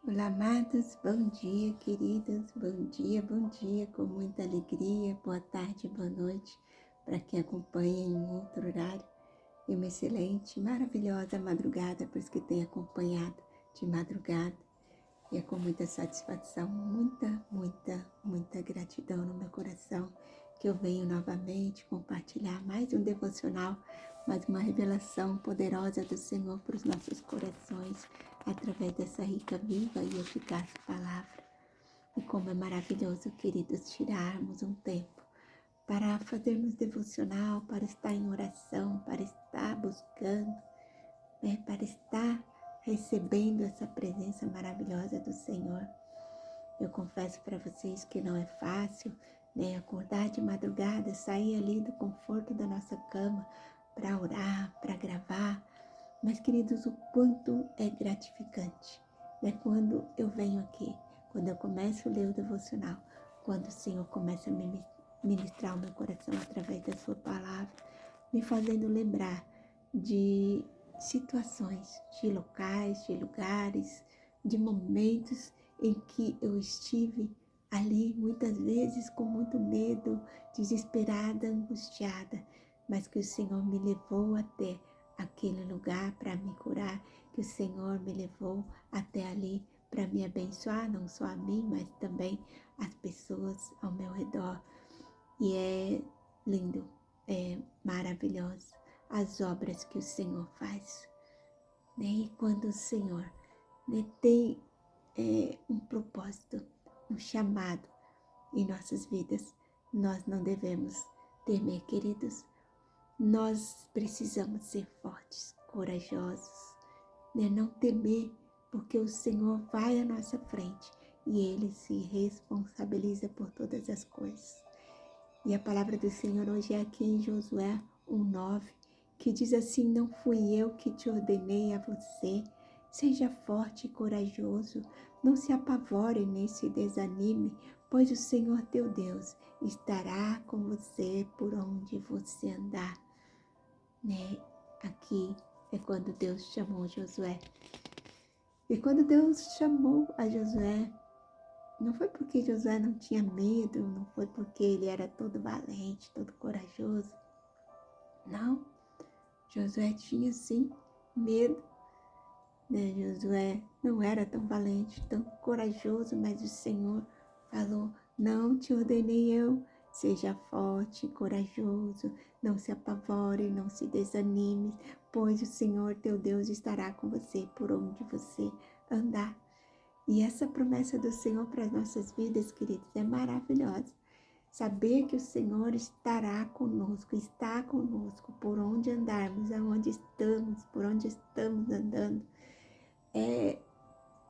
Olá, amados, bom dia, queridos, bom dia, com muita alegria, boa tarde, boa noite, para quem acompanha em um outro horário, e uma excelente, maravilhosa madrugada, para os que têm acompanhado de madrugada, e é com muita satisfação, muita gratidão no meu coração, que eu venho novamente compartilhar mais um devocional, mais uma revelação poderosa do Senhor para os nossos corações, através dessa rica, viva e eficaz palavra. E como é maravilhoso, queridos, tirarmos um tempo para fazermos devocional, para estar em oração, para estar buscando, para estar recebendo essa presença maravilhosa do Senhor. Eu confesso para vocês que não é fácil, acordar de madrugada, sair ali do conforto da nossa cama para orar, para gravar. Mas, queridos, o quanto é gratificante, quando eu venho aqui, quando eu começo a ler o devocional, quando o Senhor começa a ministrar o meu coração através da sua palavra, me fazendo lembrar de situações, de locais, de lugares, de momentos em que eu estive ali, muitas vezes com muito medo, desesperada, angustiada, mas que o Senhor me levou até aquele lugar para me curar, que o Senhor me levou até ali para me abençoar, não só a mim, mas também as pessoas ao meu redor. E é lindo, é maravilhoso as obras que o Senhor faz. E quando o Senhor tem um propósito, um chamado em nossas vidas, nós não devemos temer, queridos. Nós precisamos ser fortes, corajosos, não temer, porque o Senhor vai à nossa frente e Ele se responsabiliza por todas as coisas. E a palavra do Senhor hoje é aqui em Josué 1:9, que diz assim: não fui eu que te ordenei a você, seja forte e corajoso, não se apavore nem se desanime, pois o Senhor teu Deus estará com você por onde você andar. Aqui é quando Deus chamou Josué. E quando Deus chamou a Josué, não foi porque Josué não tinha medo, não foi porque ele era todo valente, todo corajoso. Não, Josué tinha sim medo. Josué não era tão valente, tão corajoso, mas o Senhor falou: não te ordenei eu, seja forte e corajoso, não se apavore, não se desanime, pois o Senhor teu Deus estará com você por onde você andar. E essa promessa do Senhor para as nossas vidas, queridos, é maravilhosa. Saber que o Senhor estará conosco, está conosco por onde andarmos, aonde estamos, por onde estamos andando,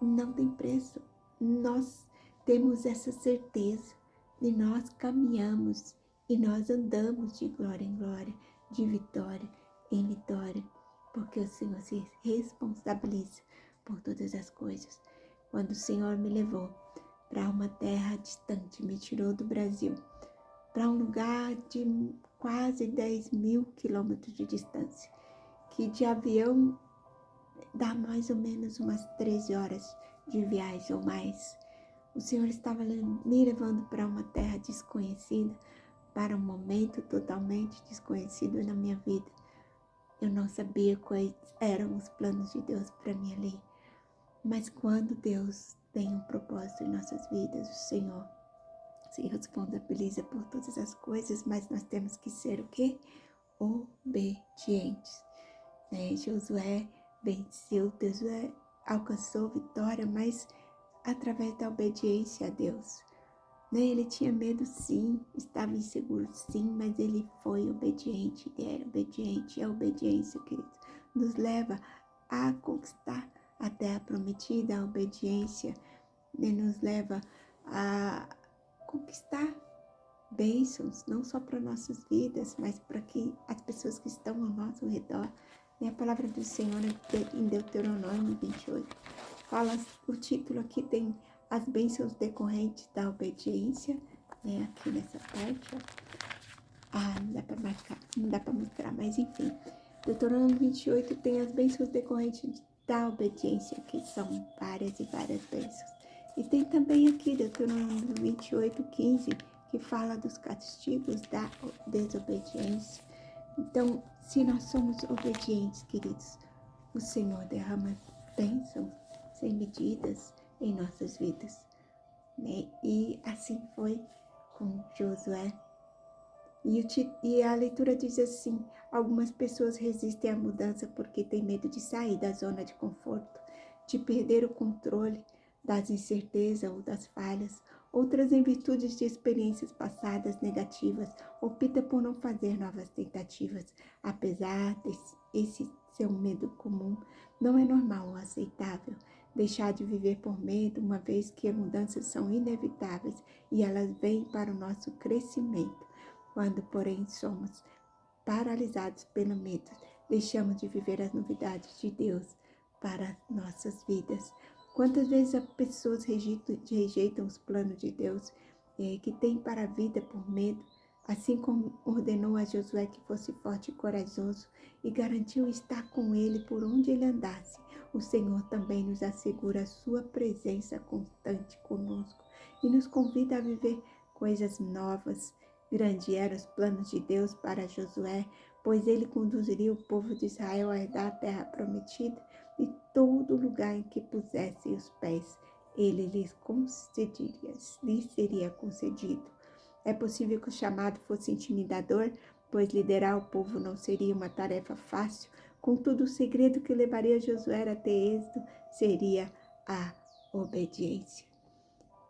não tem preço. Nós temos essa certeza e nós caminhamos e nós andamos de glória em glória, de vitória em vitória, porque o Senhor se responsabiliza por todas as coisas. Quando o Senhor me levou para uma terra distante, me tirou do Brasil, para um lugar de quase 10.000 quilômetros de distância, que de avião dá mais ou menos umas 13 horas de viagem ou mais. O Senhor estava me levando para uma terra desconhecida, para um momento totalmente desconhecido na minha vida. Eu não sabia quais eram os planos de Deus para mim ali. Mas quando Deus tem um propósito em nossas vidas, o Senhor se responsabiliza por todas as coisas, mas nós temos que ser o quê? Obedientes. Josué venceu, Josué alcançou vitória, mas através da obediência a Deus. Ele tinha medo sim, estava inseguro sim, mas ele foi obediente, ele era obediente. E a obediência, queridos, nos leva a conquistar a terra prometida. A obediência nos leva a conquistar bênçãos, não só para nossas vidas, mas para que as pessoas que estão ao nosso redor. A palavra do Senhor em Deuteronômio 28 fala, o título aqui tem as bênçãos decorrentes da obediência, aqui nessa parte, não dá para mostrar, mas enfim, Deuteronômio 28 tem as bênçãos decorrentes da obediência, que são várias e várias bênçãos. E tem também aqui Deuteronômio 28:15, que fala dos castigos da desobediência. Então, se nós somos obedientes, queridos, o Senhor derrama bênçãos sem medidas em nossas vidas, né? E assim foi com Josué. E a leitura diz assim: algumas pessoas resistem à mudança porque têm medo de sair da zona de conforto, de perder o controle, das incertezas ou das falhas. Outras, em virtude de experiências passadas negativas, optam por não fazer novas tentativas. Apesar desse ser um medo comum, não é normal ou aceitável deixar de viver por medo, uma vez que as mudanças são inevitáveis e elas vêm para o nosso crescimento. Quando, porém, somos paralisados pelo medo, deixamos de viver as novidades de Deus para nossas vidas. Quantas vezes as pessoas rejeitam os planos de Deus que tem para a vida por medo, assim como ordenou a Josué que fosse forte e corajoso e garantiu estar com ele por onde ele andasse. O Senhor também nos assegura a sua presença constante conosco e nos convida a viver coisas novas. Grande eram os planos de Deus para Josué, pois ele conduziria o povo de Israel a herdar a terra prometida e todo lugar em que pusessem os pés, ele lhes seria concedido. É possível que o chamado fosse intimidador, pois liderar o povo não seria uma tarefa fácil. Contudo, o segredo que levaria Josué a ter êxito seria a obediência.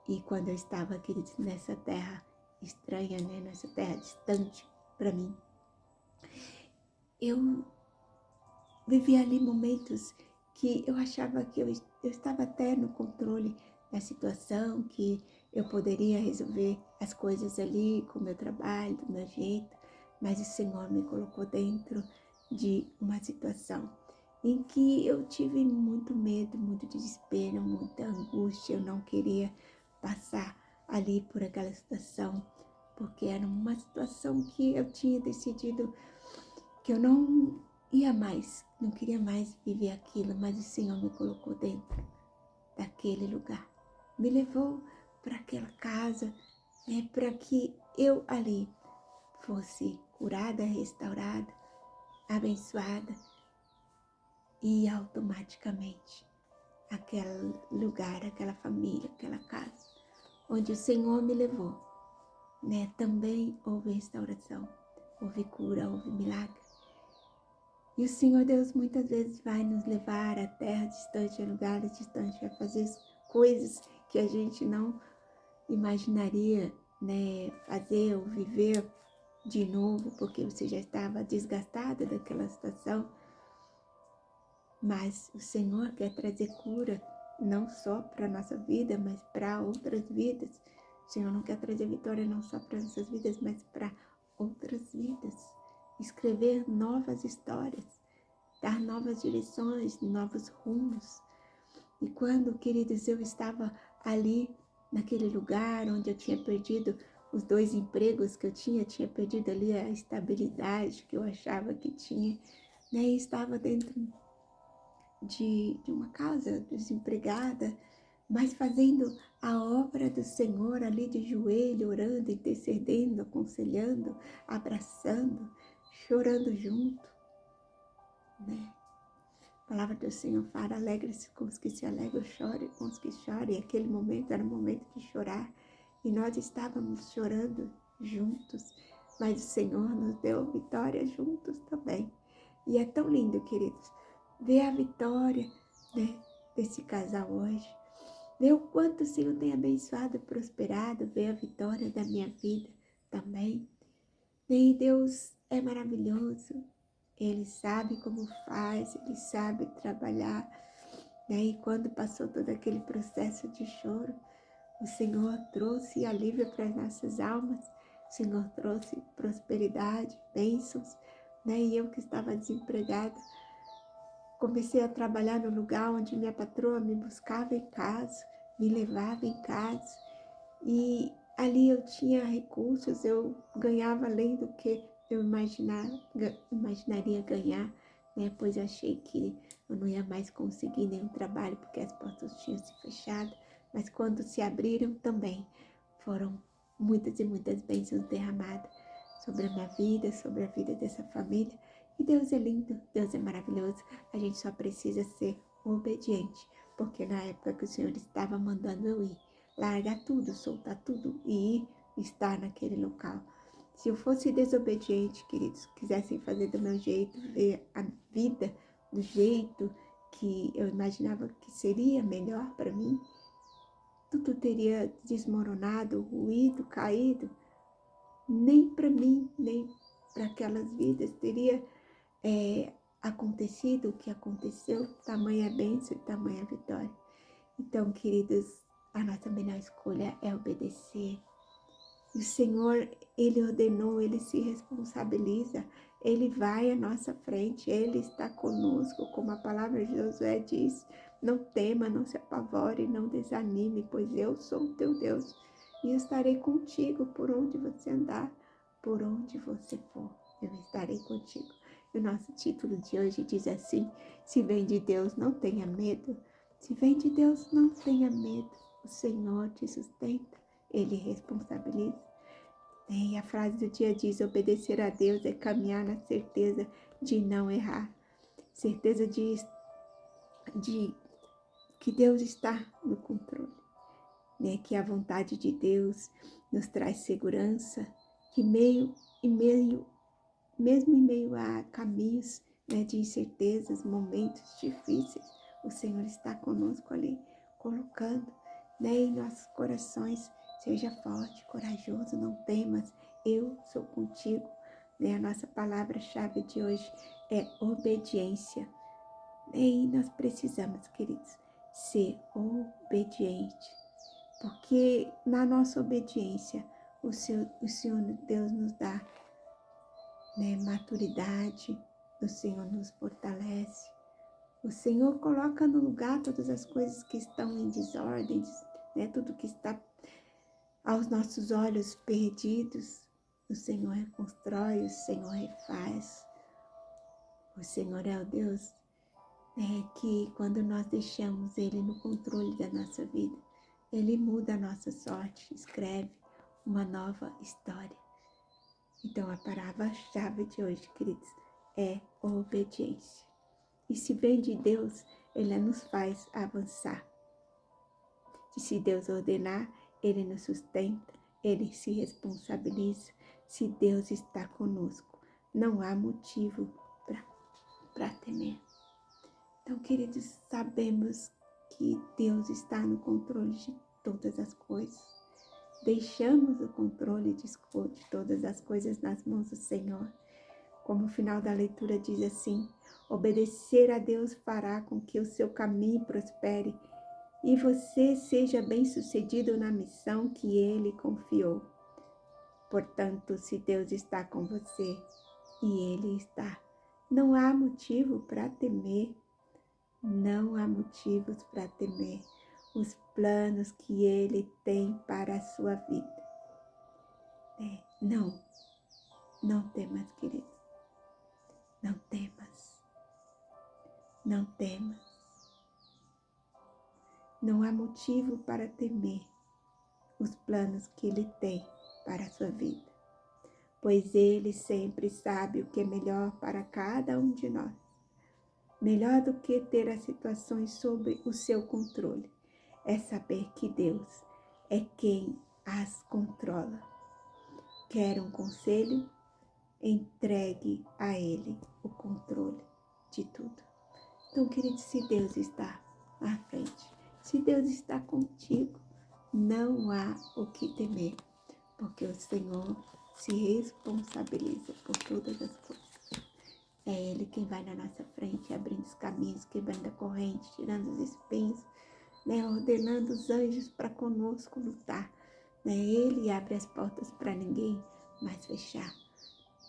E quando eu estava, queridos, nessa terra estranha, né, nessa terra distante para mim, eu vivi ali momentos que eu achava que eu estava até no controle da situação, que eu poderia resolver as coisas ali com o meu trabalho, do meu jeito, mas o Senhor me colocou dentro de uma situação em que eu tive muito medo, muito desespero, muita angústia. Eu não queria passar ali por aquela situação, porque era uma situação que eu tinha decidido que eu não não queria mais viver aquilo, mas o Senhor me colocou dentro daquele lugar. Me levou para aquela casa, né, para que eu ali fosse curada, restaurada, abençoada e automaticamente aquele lugar, aquela família, aquela casa onde o Senhor me levou, né, também houve restauração, houve cura, houve milagre. E o Senhor Deus muitas vezes vai nos levar a terra distante, a lugares distantes, vai fazer coisas que a gente não imaginaria, né, fazer ou viver de novo, porque você já estava desgastada daquela situação. Mas o Senhor quer trazer cura, não só para a nossa vida, mas para outras vidas. O Senhor não quer trazer vitória não só para nossas vidas, mas para outras vidas. Escrever novas histórias, dar novas direções, novos rumos. E quando, queridos, eu estava ali, naquele lugar onde eu tinha perdido os 2 empregos que eu tinha perdido ali a estabilidade que eu achava que tinha, né? E estava dentro de uma casa desempregada, mas fazendo a obra do Senhor ali de joelho, orando, intercedendo, aconselhando, abraçando, chorando junto, né? A palavra do Senhor fala: alegre-se com os que se alegram, chore com os que choram. E aquele momento era o momento de chorar. E nós estávamos chorando juntos, mas o Senhor nos deu vitória juntos também. E é tão lindo, queridos, ver a vitória, né, desse casal hoje. Ver o quanto o Senhor tem abençoado e prosperado. Ver a vitória da minha vida também. E Deus é maravilhoso. Ele sabe como faz, ele sabe trabalhar. E aí, quando passou todo aquele processo de choro, o Senhor trouxe alívio para as nossas almas. O Senhor trouxe prosperidade, bênçãos, né? E eu que estava desempregada, comecei a trabalhar no lugar onde minha patroa me buscava em casa, me levava em casa. E ali eu tinha recursos, eu ganhava além do que eu imaginaria ganhar, né? Pois achei que eu não ia mais conseguir nenhum trabalho porque as portas tinham se fechado, mas quando se abriram também foram muitas e muitas bênçãos derramadas sobre a minha vida, sobre a vida dessa família. E Deus é lindo, Deus é maravilhoso, a gente só precisa ser obediente, porque na época que o Senhor estava mandando eu ir, largar tudo, soltar tudo e ir estar naquele local. Se eu fosse desobediente, queridos, quisessem fazer do meu jeito, ver a vida do jeito que eu imaginava que seria melhor para mim, tudo teria desmoronado, ruído, caído. Nem para mim, nem para aquelas vidas teria acontecido o que aconteceu, tamanha bênção e tamanha vitória. Então, queridos, a nossa melhor escolha é obedecer. O Senhor, Ele ordenou, Ele se responsabiliza, Ele vai à nossa frente, Ele está conosco, como a palavra de Josué diz. Não tema, não se apavore, não desanime, pois eu sou o teu Deus e estarei contigo por onde você andar, por onde você for, eu estarei contigo. E o nosso título de hoje diz assim: se vem de Deus, não tenha medo. Se vem de Deus, não tenha medo. O Senhor te sustenta, Ele responsabiliza. E a frase do dia diz: obedecer a Deus é caminhar na certeza de não errar. Certeza de que Deus está no controle. Né? Que a vontade de Deus nos traz segurança, que mesmo em meio a caminhos, né, de incertezas, momentos difíceis, o Senhor está conosco ali, colocando, né, em nossos corações: seja forte, corajoso, não temas, eu sou contigo. Né? A nossa palavra-chave de hoje é obediência. E nós precisamos, queridos, ser obedientes, porque na nossa obediência o Senhor Deus nos dá, né, maturidade, o Senhor nos fortalece, o Senhor coloca no lugar todas as coisas que estão em desordem, né, tudo que está aos nossos olhos perdidos, o Senhor reconstrói, o Senhor refaz. O Senhor é o Deus, né, que quando nós deixamos Ele no controle da nossa vida, Ele muda a nossa sorte, escreve uma nova história. Então, a palavra-chave de hoje, queridos, é obediência. E se vem de Deus, Ele nos faz avançar. E se Deus ordenar, Ele nos sustenta, Ele se responsabiliza. Se Deus está conosco, não há motivo para temer. Então, queridos, sabemos que Deus está no controle de todas as coisas. Deixamos o controle de todas as coisas nas mãos do Senhor. Como o final da leitura diz assim: obedecer a Deus fará com que o seu caminho prospere e você seja bem-sucedido na missão que Ele confiou. Portanto, se Deus está com você e Ele está, não há motivo para temer. Não há motivos para temer os planos que Ele tem para a sua vida. Não temas, querido. Não temas. Não temas. Não há motivo para temer os planos que Ele tem para a sua vida, pois Ele sempre sabe o que é melhor para cada um de nós. Melhor do que ter as situações sob o seu controle é saber que Deus é quem as controla. Quer um conselho? Entregue a Ele o controle de tudo. Então, querido, se Deus está à frente, se Deus está contigo, não há o que temer, porque o Senhor se responsabiliza por todas as coisas. É Ele quem vai na nossa frente, abrindo os caminhos, quebrando a corrente, tirando os espinhos, né, ordenando os anjos para conosco lutar. Né? Ele abre as portas para ninguém mais fechar.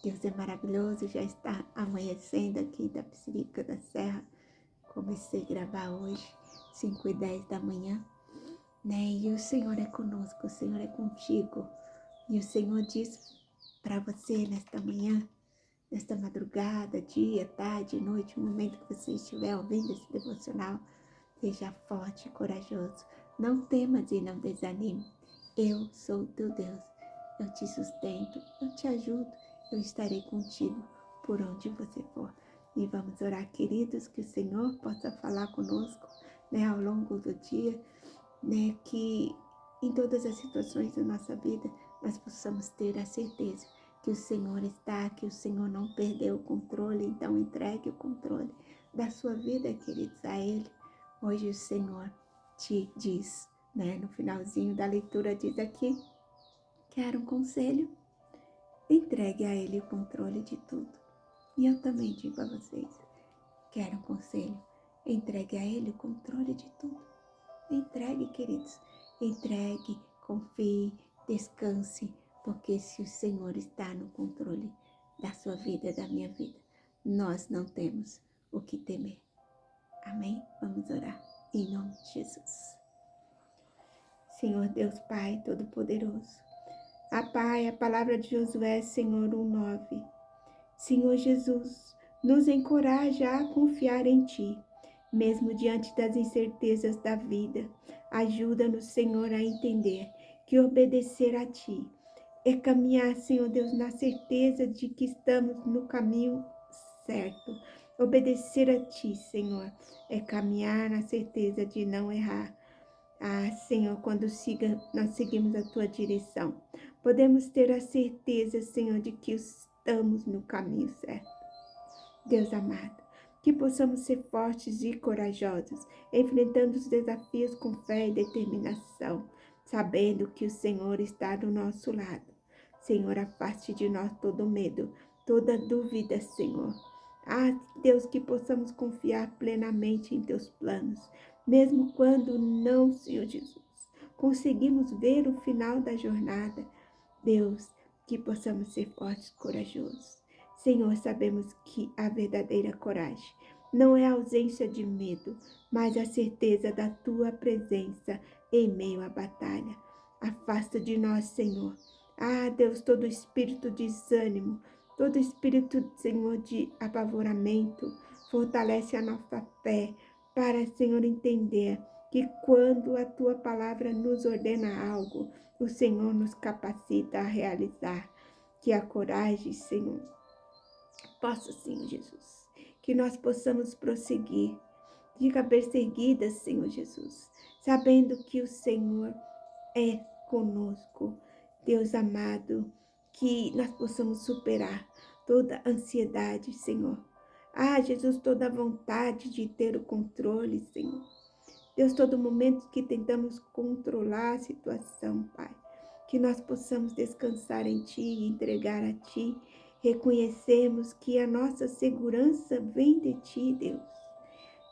Deus é maravilhoso, já está amanhecendo aqui da Psirica da Serra. Comecei a gravar hoje, 5h10 da manhã. Né? E o Senhor é conosco, o Senhor é contigo. E o Senhor diz para você nesta manhã: nesta madrugada, dia, tarde, noite, o momento que você estiver ouvindo esse devocional. Seja forte e corajoso. Não temas e não desanime. Eu sou o teu Deus. Eu te sustento, eu te ajudo, eu estarei contigo por onde você for. E vamos orar, queridos, que o Senhor possa falar conosco, ao longo do dia, que em todas as situações da nossa vida nós possamos ter a certeza que o Senhor está, que o Senhor não perdeu o controle. Então entregue o controle da sua vida, queridos, a Ele. Hoje o Senhor te diz, no finalzinho da leitura diz aqui, quer um conselho? Entregue a Ele o controle de tudo. E eu também digo a vocês, quer um conselho? Entregue a Ele o controle de tudo. Entregue, queridos, entregue, confie, descanse, porque se o Senhor está no controle da sua vida, da minha vida, nós não temos o que temer. Amém? Vamos orar. Em nome de Jesus. Senhor Deus Pai Todo-Poderoso. Pai, a palavra de Josué, Senhor, 1:9. Senhor Jesus, nos encoraja a confiar em Ti, mesmo diante das incertezas da vida. Ajuda-nos, Senhor, a entender que obedecer a Ti é caminhar, Senhor Deus, na certeza de que estamos no caminho certo. Obedecer a Ti, Senhor, é caminhar na certeza de não errar. Senhor, quando nós seguimos a Tua direção, podemos ter a certeza, Senhor, de que estamos no caminho certo. Deus amado, que possamos ser fortes e corajosos, enfrentando os desafios com fé e determinação, sabendo que o Senhor está do nosso lado. Senhor, afaste de nós todo medo, toda dúvida, Senhor. Deus, que possamos confiar plenamente em Teus planos, mesmo quando não, Senhor Jesus, conseguimos ver o final da jornada. Deus, que possamos ser fortes e corajosos. Senhor, sabemos que a verdadeira coragem não é a ausência de medo, mas a certeza da Tua presença em meio à batalha. Afasta de nós, Senhor, Deus, todo espírito de desânimo, todo espírito, Senhor, de apavoramento. Fortalece a nossa fé para, Senhor, entender que quando a Tua palavra nos ordena algo, o Senhor nos capacita a realizar. Que a coragem, Senhor, possa, Senhor Jesus, que nós possamos prosseguir de cabeça erguida, Senhor Jesus, sabendo que o Senhor é conosco. Deus amado, que nós possamos superar toda ansiedade, Senhor. Jesus, toda vontade de ter o controle, Senhor. Deus, todo momento que tentamos controlar a situação, Pai, que nós possamos descansar em Ti e entregar a Ti, reconhecermos que a nossa segurança vem de Ti, Deus,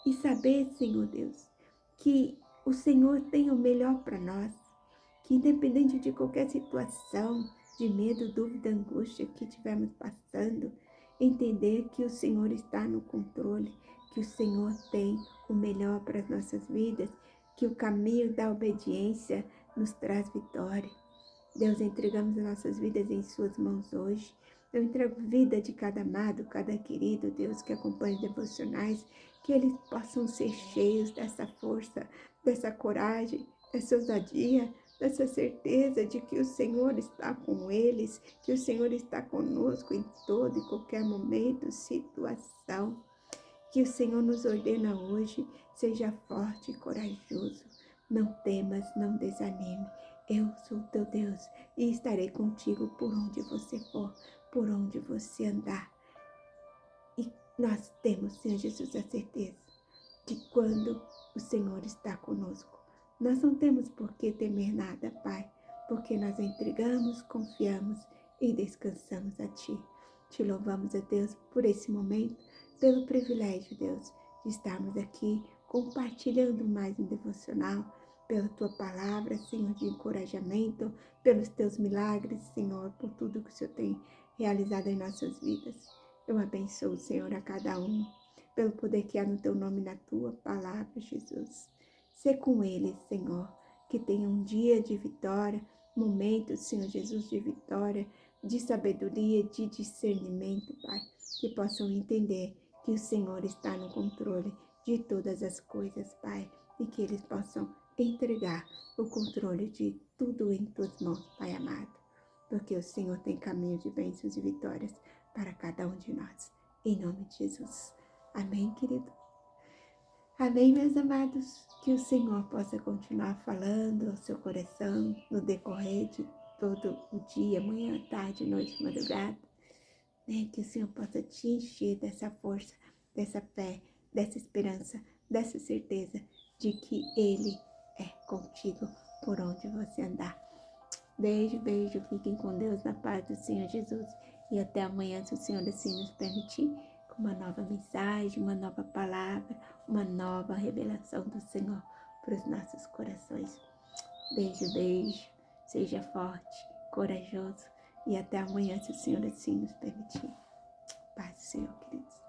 e saber, Senhor Deus, que o Senhor tem o melhor para nós, que independente de qualquer situação, de medo, dúvida, angústia que estivermos passando, entender que o Senhor está no controle, que o Senhor tem o melhor para as nossas vidas, que o caminho da obediência nos traz vitória. Deus, entregamos as nossas vidas em Suas mãos hoje. Eu entrego vida de cada amado, cada querido, Deus, que acompanha os devocionais, que eles possam ser cheios dessa força, dessa coragem, dessa ousadia, dessa certeza de que o Senhor está com eles, que o Senhor está conosco em todo e qualquer momento, situação. Que o Senhor nos ordena hoje, seja forte e corajoso. Não temas, não desanime. Eu sou teu Deus e estarei contigo por onde você for, por onde você andar. E nós temos, Senhor Jesus, a certeza de quando o Senhor está conosco. Nós não temos por que temer nada, Pai, porque nós entregamos, confiamos e descansamos a Ti. Te louvamos, a Deus, por esse momento, pelo privilégio, Deus, de estarmos aqui compartilhando mais um devocional, pela Tua palavra, Senhor, de encorajamento, pelos Teus milagres, Senhor, por tudo que o Senhor tem realizado em nossas vidas. Eu abençoo, Senhor, a cada um, pelo poder que há no Teu nome e na Tua palavra, Jesus. Sê com eles, Senhor, que tenha um dia de vitória, momentos, Senhor Jesus, de vitória, de sabedoria, de discernimento, Pai, que possam entender que o Senhor está no controle de todas as coisas, Pai, e que eles possam entregar o controle de tudo em tuas mãos, Pai amado, porque o Senhor tem caminho de bênçãos e vitórias para cada um de nós. Em nome de Jesus. Amém, querido? Amém, meus amados? Que o Senhor possa continuar falando ao seu coração no decorrer de todo o dia, manhã, tarde, noite, madrugada, né? Que o Senhor possa te encher dessa força, dessa fé, dessa esperança, dessa certeza de que Ele é contigo por onde você andar. Beijo, beijo, fiquem com Deus na paz do Senhor Jesus e até amanhã, se o Senhor assim nos permitir, com uma nova mensagem, uma nova palavra, uma nova revelação do Senhor para os nossos corações. Beijo, beijo, seja forte, corajoso e até amanhã, se o Senhor assim nos permitir. Paz do Senhor, queridos.